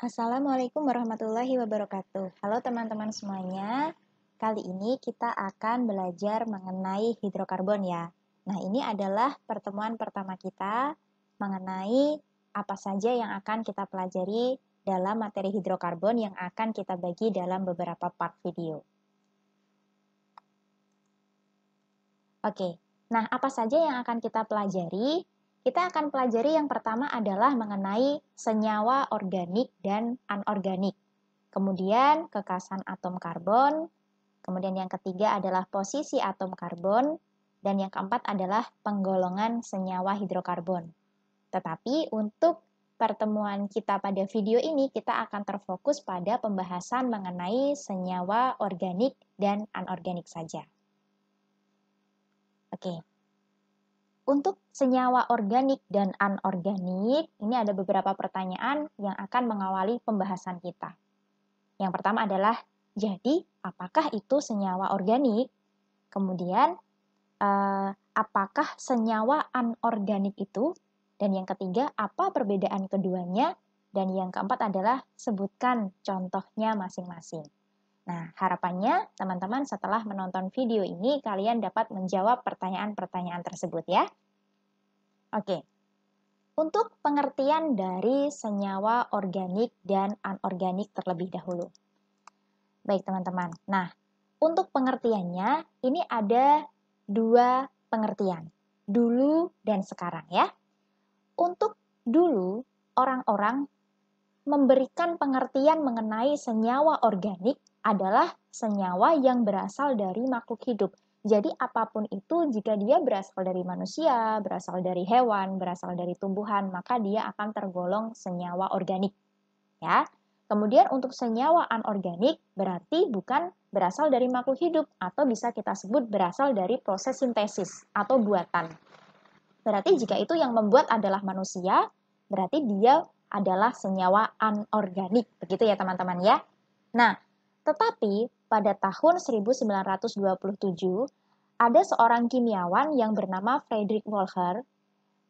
Assalamualaikum warahmatullahi wabarakatuh. Halo teman-teman semuanya. Kali ini kita akan belajar mengenai hidrokarbon ya. Nah, ini adalah pertemuan pertama kita mengenai apa saja yang akan kita pelajari dalam materi hidrokarbon yang akan kita bagi dalam beberapa part video. Oke, nah apa saja yang akan kita pelajari? Kita akan pelajari yang pertama adalah mengenai senyawa organik dan anorganik. Kemudian kekasan atom karbon, kemudian yang ketiga adalah posisi atom karbon, dan yang keempat adalah penggolongan senyawa hidrokarbon. Tetapi untuk pertemuan kita pada video ini, kita akan terfokus pada pembahasan mengenai senyawa organik dan anorganik saja. Oke. Untuk senyawa organik dan anorganik, ini ada beberapa pertanyaan yang akan mengawali pembahasan kita. Yang pertama adalah, jadi apakah itu senyawa organik? Kemudian, apakah senyawa anorganik itu? Dan yang ketiga, apa perbedaan keduanya? Dan yang keempat adalah, sebutkan contohnya masing-masing. Nah, harapannya teman-teman setelah menonton video ini, kalian dapat menjawab pertanyaan-pertanyaan tersebut ya. Oke. Untuk pengertian dari senyawa organik dan anorganik terlebih dahulu. Baik teman-teman, nah untuk pengertiannya ini ada dua pengertian, dulu dan sekarang ya. Untuk dulu, orang-orang memberikan pengertian mengenai senyawa organik adalah senyawa yang berasal dari makhluk hidup. Jadi apapun itu jika dia berasal dari manusia, berasal dari hewan, berasal dari tumbuhan, maka dia akan tergolong senyawa organik. Ya. Kemudian untuk senyawa anorganik berarti bukan berasal dari makhluk hidup atau bisa kita sebut berasal dari proses sintesis atau buatan. Berarti jika itu yang membuat adalah manusia, berarti dia adalah senyawa anorganik. Begitu ya teman-teman ya. Nah, tetapi pada tahun 1927 ada seorang kimiawan yang bernama Friedrich Wolger.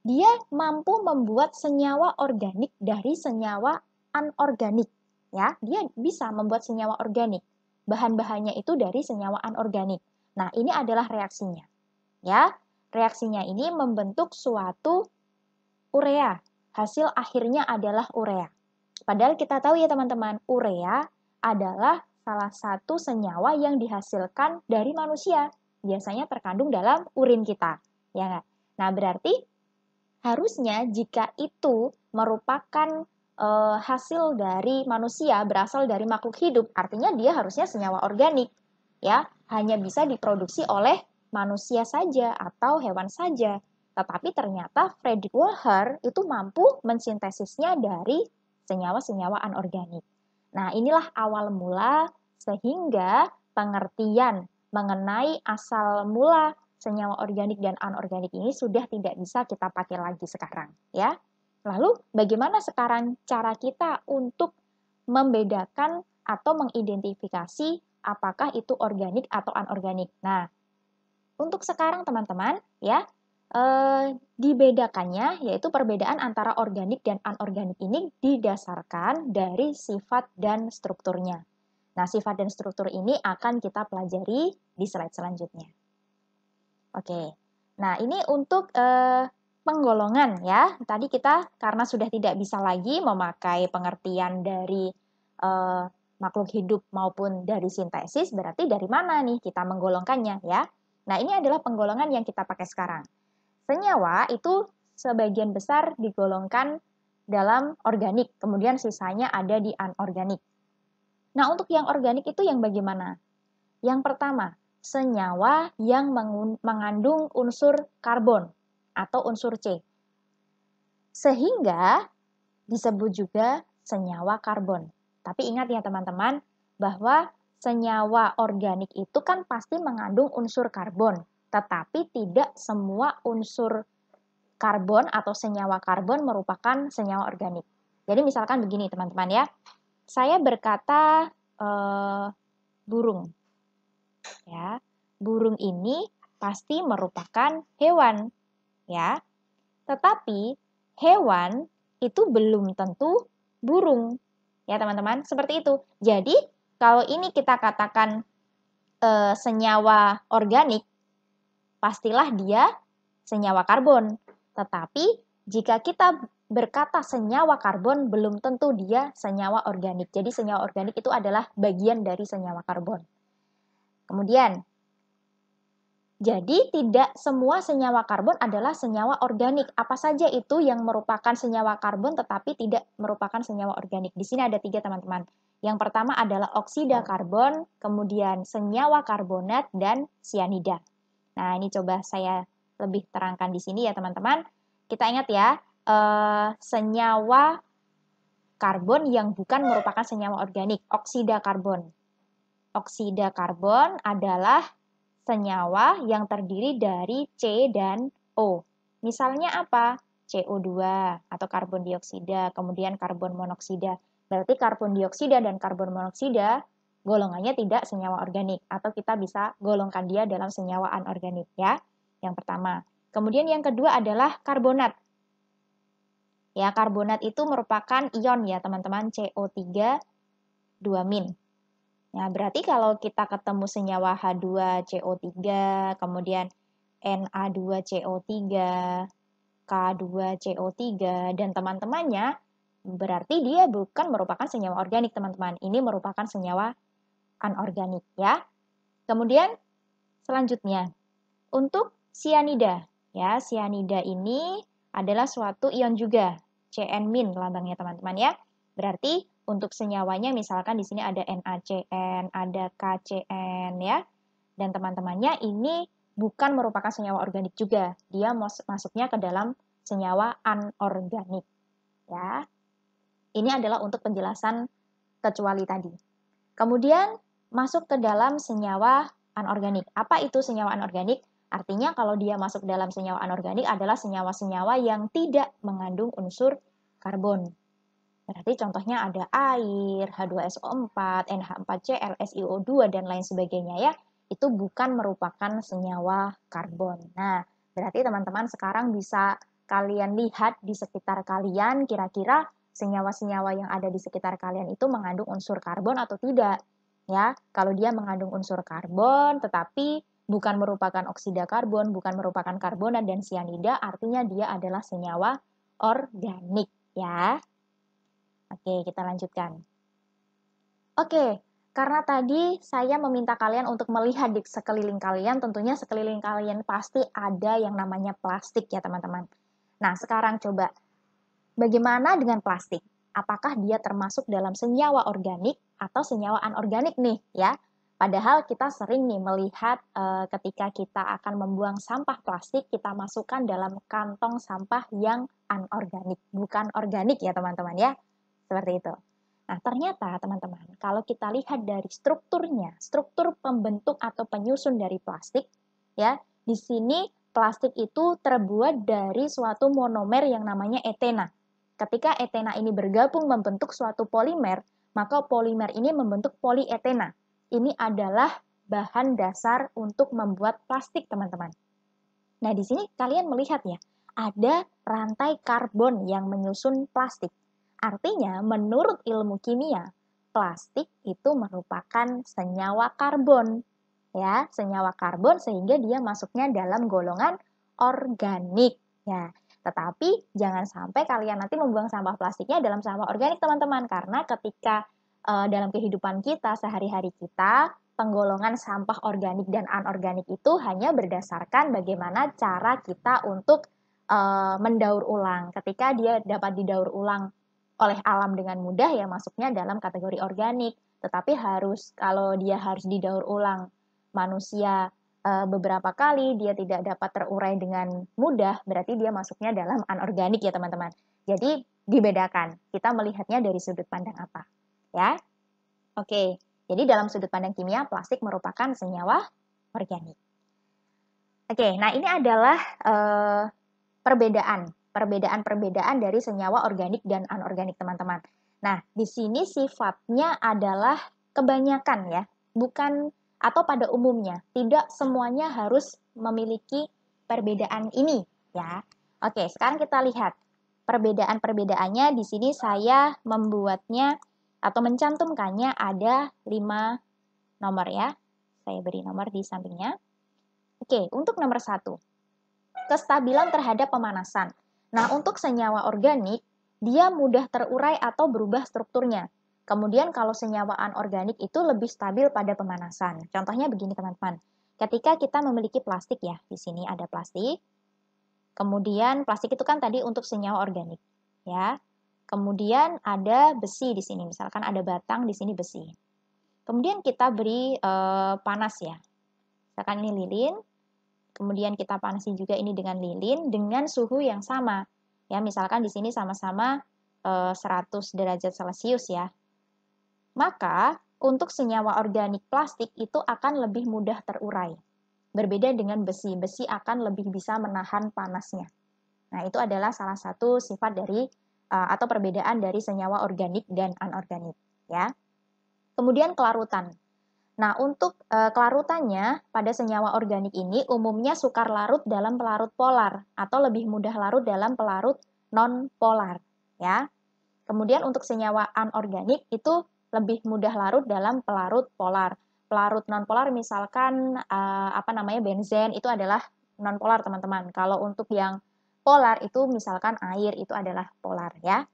Dia mampu membuat senyawa organik dari senyawa anorganik. Ya, dia bisa membuat senyawa organik. Bahan-bahannya itu dari senyawa anorganik. Nah, ini adalah reaksinya. Ya, reaksinya ini membentuk suatu urea. Hasil akhirnya adalah urea. Padahal kita tahu ya teman-teman, urea adalah salah satu senyawa yang dihasilkan dari manusia. Biasanya terkandung dalam urin kita. Ya nggak? Nah, berarti harusnya jika itu merupakan hasil dari manusia, berasal dari makhluk hidup, artinya dia harusnya senyawa organik. Ya, hanya bisa diproduksi oleh manusia saja atau hewan saja. Tetapi ternyata Friedrich Wolger itu mampu mensintesisnya dari senyawa-senyawa anorganik. Nah, inilah awal mula sehingga pengertian mengenai asal mula senyawa organik dan anorganik ini sudah tidak bisa kita pakai lagi sekarang, ya. Lalu bagaimana sekarang cara kita untuk membedakan atau mengidentifikasi apakah itu organik atau anorganik? Nah, untuk sekarang teman-teman, ya, dibedakannya yaitu perbedaan antara organik dan anorganik ini didasarkan dari sifat dan strukturnya. Nah, sifat dan struktur ini akan kita pelajari di slide selanjutnya. Oke, nah ini untuk penggolongan ya. Tadi kita karena sudah tidak bisa lagi memakai pengertian dari makhluk hidup maupun dari sintesis, berarti dari mana nih kita menggolongkannya ya. Nah, ini adalah penggolongan yang kita pakai sekarang. Senyawa itu sebagian besar digolongkan dalam organik, kemudian sisanya ada di anorganik. Nah, untuk yang organik itu yang bagaimana? Yang pertama, senyawa yang mengandung unsur karbon atau unsur C. Sehingga disebut juga senyawa karbon. Tapi ingat ya teman-teman, bahwa senyawa organik itu kan pasti mengandung unsur karbon, tetapi tidak semua unsur karbon atau senyawa karbon merupakan senyawa organik. Jadi misalkan begini teman-teman ya, saya berkata burung. Ya, burung ini pasti merupakan hewan, ya. Tetapi hewan itu belum tentu burung. Ya teman-teman, seperti itu. Jadi kalau ini kita katakan senyawa organik, pastilah dia senyawa karbon. Tetapi jika kita berkata senyawa karbon, belum tentu dia senyawa organik. Jadi senyawa organik itu adalah bagian dari senyawa karbon. Kemudian, jadi tidak semua senyawa karbon adalah senyawa organik. Apa saja itu yang merupakan senyawa karbon tetapi tidak merupakan senyawa organik? Di sini ada 3 teman-teman. Yang pertama adalah oksida karbon, kemudian senyawa karbonat, dan sianida. Nah, ini coba saya lebih terangkan di sini ya teman-teman. Kita ingat ya, senyawa karbon yang bukan merupakan senyawa organik, oksida karbon. Oksida karbon adalah senyawa yang terdiri dari C dan O. Misalnya apa? CO2 atau karbon dioksida, kemudian karbon monoksida. Berarti karbon dioksida dan karbon monoksida golongannya tidak senyawa organik atau kita bisa golongkan dia dalam senyawa anorganik ya. Yang pertama. Kemudian yang kedua adalah karbonat. Ya, karbonat itu merupakan ion ya, teman-teman, CO3 2-. Nah, berarti kalau kita ketemu senyawa H2CO3, kemudian Na2CO3, K2CO3, dan teman-temannya, berarti dia bukan merupakan senyawa organik, teman-teman. Ini merupakan senyawa anorganik, ya. Kemudian, selanjutnya, untuk sianida. Ya, sianida ini adalah suatu ion juga, Cn- lambangnya, teman-teman, ya. Berarti untuk senyawanya misalkan di sini ada NaCN, ada KCN ya. Dan teman-temannya ini bukan merupakan senyawa organik juga. Dia masuknya ke dalam senyawa anorganik ya. Ini adalah untuk penjelasan kecuali tadi. Kemudian masuk ke dalam senyawa anorganik. Apa itu senyawa anorganik? Artinya kalau dia masuk dalam senyawa anorganik adalah senyawa-senyawa yang tidak mengandung unsur karbon. Berarti contohnya ada air, H2SO4, NH4Cl, SiO2, dan lain sebagainya ya. Itu bukan merupakan senyawa karbon. Nah, berarti teman-teman sekarang bisa kalian lihat di sekitar kalian kira-kira senyawa-senyawa yang ada di sekitar kalian itu mengandung unsur karbon atau tidak. Ya, kalau dia mengandung unsur karbon tetapi bukan merupakan oksida karbon, bukan merupakan karbonat dan sianida, artinya dia adalah senyawa organik ya. Oke, kita lanjutkan. Oke, karena tadi saya meminta kalian untuk melihat di sekeliling kalian, tentunya sekeliling kalian pasti ada yang namanya plastik ya teman-teman. Nah, sekarang coba, bagaimana dengan plastik? Apakah dia termasuk dalam senyawa organik atau senyawa anorganik nih ya? Padahal kita sering nih melihat ketika kita akan membuang sampah plastik, kita masukkan dalam kantong sampah yang anorganik, bukan organik ya teman-teman ya. Seperti itu. Nah, ternyata teman-teman, kalau kita lihat dari strukturnya, struktur pembentuk atau penyusun dari plastik, ya, di sini plastik itu terbuat dari suatu monomer yang namanya etena. Ketika etena ini bergabung membentuk suatu polimer, maka polimer ini membentuk polietena. Ini adalah bahan dasar untuk membuat plastik, teman-teman. Nah, di sini kalian melihat ya, ada rantai karbon yang menyusun plastik. Artinya, menurut ilmu kimia, plastik itu merupakan senyawa karbon. Ya, senyawa karbon sehingga dia masuknya dalam golongan organik. Ya, tetapi jangan sampai kalian nanti membuang sampah plastiknya dalam sampah organik, teman-teman. Karena ketika dalam kehidupan kita, sehari-hari kita, penggolongan sampah organik dan anorganik itu hanya berdasarkan bagaimana cara kita untuk mendaur ulang. Ketika dia dapat didaur ulang oleh alam dengan mudah ya masuknya dalam kategori organik. Tetapi kalau dia harus didaur ulang manusia beberapa kali dia tidak dapat terurai dengan mudah, berarti dia masuknya dalam anorganik ya teman-teman. Jadi dibedakan. Kita melihatnya dari sudut pandang apa. Ya. Oke. Jadi dalam sudut pandang kimia plastik merupakan senyawa organik. Oke, nah ini adalah perbedaan dari senyawa organik dan anorganik, teman-teman. Nah, di sini sifatnya adalah kebanyakan ya, bukan atau pada umumnya. Tidak semuanya harus memiliki perbedaan ini ya. Oke, sekarang kita lihat perbedaan-perbedaannya. Di sini saya membuatnya atau mencantumkannya ada 5 nomor ya. Saya beri nomor di sampingnya. Oke, untuk nomor 1, kestabilan terhadap pemanasan. Nah, untuk senyawa organik, dia mudah terurai atau berubah strukturnya. Kemudian kalau senyawa anorganik itu lebih stabil pada pemanasan. Contohnya begini teman-teman. Ketika kita memiliki plastik ya, di sini ada plastik. Kemudian plastik itu kan tadi untuk senyawa organik, ya. Kemudian ada besi di sini, misalkan ada batang di sini besi. Kemudian kita beri panas ya. Misalkan ini lilin. Kemudian kita panasi juga ini dengan lilin dengan suhu yang sama. Ya, misalkan di sini sama-sama 100 derajat Celcius ya. Maka untuk senyawa organik plastik itu akan lebih mudah terurai. Berbeda dengan besi, besi akan lebih bisa menahan panasnya. Nah, itu adalah salah satu sifat dari atau perbedaan dari senyawa organik dan anorganik ya. Kemudian kelarutan. Nah, untuk kelarutannya pada senyawa organik ini umumnya sukar larut dalam pelarut polar atau lebih mudah larut dalam pelarut non-polar ya. Kemudian untuk senyawa anorganik itu lebih mudah larut dalam pelarut polar. Pelarut non-polar misalkan benzen itu adalah non-polar teman-teman. Kalau untuk yang polar itu misalkan air itu adalah polar ya.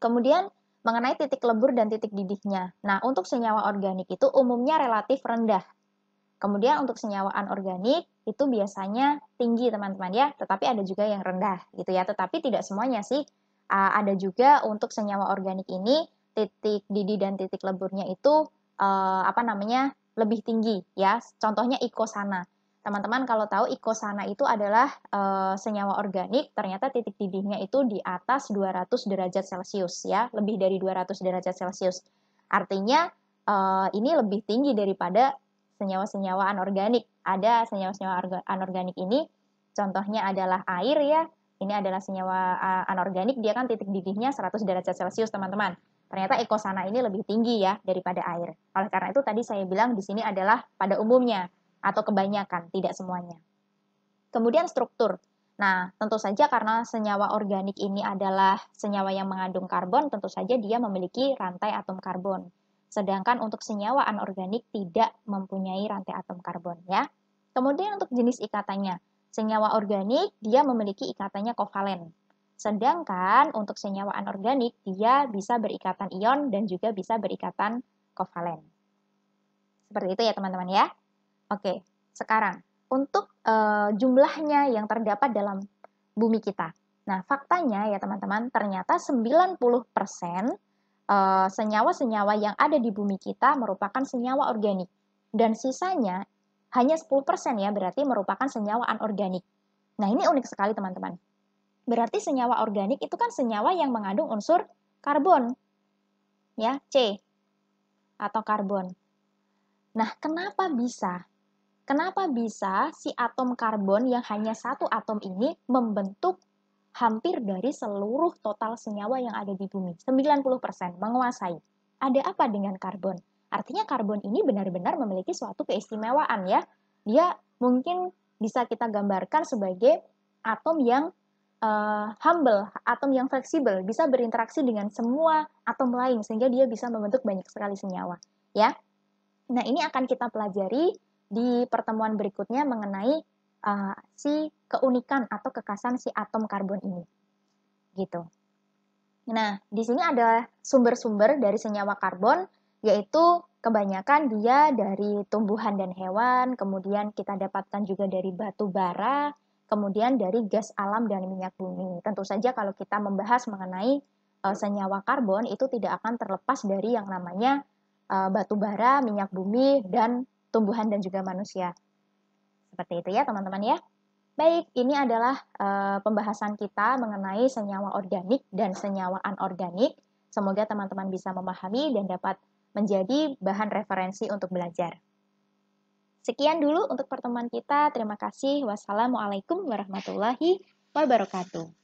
Kemudian mengenai titik lebur dan titik didihnya. Nah, untuk senyawa organik itu umumnya relatif rendah. Kemudian untuk senyawa anorganik itu biasanya tinggi teman-teman ya, tetapi ada juga yang rendah gitu ya. Tetapi tidak semuanya sih. Ada juga untuk senyawa organik ini titik didih dan titik leburnya itu lebih tinggi ya. Contohnya ikosana. Teman-teman kalau tahu ikosana itu adalah senyawa organik, ternyata titik didihnya itu di atas 200 derajat Celcius ya, lebih dari 200 derajat Celcius. Artinya ini lebih tinggi daripada senyawa-senyawa anorganik. Ada senyawa-senyawa anorganik ini, contohnya adalah air ya. Ini adalah senyawa anorganik, dia kan titik didihnya 100 derajat Celcius, teman-teman. Ternyata ikosana ini lebih tinggi ya daripada air. Oleh karena itu tadi saya bilang di sini adalah pada umumnya atau kebanyakan, tidak semuanya. Kemudian struktur. Nah, tentu saja karena senyawa organik ini adalah senyawa yang mengandung karbon, tentu saja dia memiliki rantai atom karbon. Sedangkan untuk senyawa anorganik tidak mempunyai rantai atom karbon ya. Kemudian untuk jenis ikatannya, senyawa organik dia memiliki ikatannya kovalen. Sedangkan untuk senyawa anorganik dia bisa berikatan ion dan juga bisa berikatan kovalen. Seperti itu ya teman-teman ya. Oke, sekarang untuk jumlahnya yang terdapat dalam bumi kita. Nah, faktanya ya teman-teman, ternyata 90% senyawa-senyawa yang ada di bumi kita merupakan senyawa organik. Dan sisanya hanya 10% ya, berarti merupakan senyawa anorganik. Nah, ini unik sekali teman-teman. Berarti senyawa organik itu kan senyawa yang mengandung unsur karbon. Ya, C atau karbon. Nah, kenapa bisa? Kenapa bisa si atom karbon yang hanya satu atom ini membentuk hampir dari seluruh total senyawa yang ada di bumi? 90% menguasai. Ada apa dengan karbon? Artinya karbon ini benar-benar memiliki suatu keistimewaan ya. Dia mungkin bisa kita gambarkan sebagai atom yang humble, atom yang fleksibel, bisa berinteraksi dengan semua atom lain sehingga dia bisa membentuk banyak sekali senyawa, ya. Nah, ini akan kita pelajari di pertemuan berikutnya mengenai si keunikan atau kekhasan si atom karbon ini. Gitu. Nah, di sini ada sumber-sumber dari senyawa karbon, yaitu kebanyakan dia dari tumbuhan dan hewan, kemudian kita dapatkan juga dari batu bara, kemudian dari gas alam dan minyak bumi. Tentu saja kalau kita membahas mengenai senyawa karbon itu tidak akan terlepas dari yang namanya batu bara, minyak bumi, dan tumbuhan dan juga manusia. Seperti itu ya teman-teman ya. Baik, ini adalah pembahasan kita mengenai senyawa organik dan senyawa anorganik. Semoga teman-teman bisa memahami dan dapat menjadi bahan referensi untuk belajar. Sekian dulu untuk pertemuan kita. Terima kasih. Wassalamualaikum warahmatullahi wabarakatuh.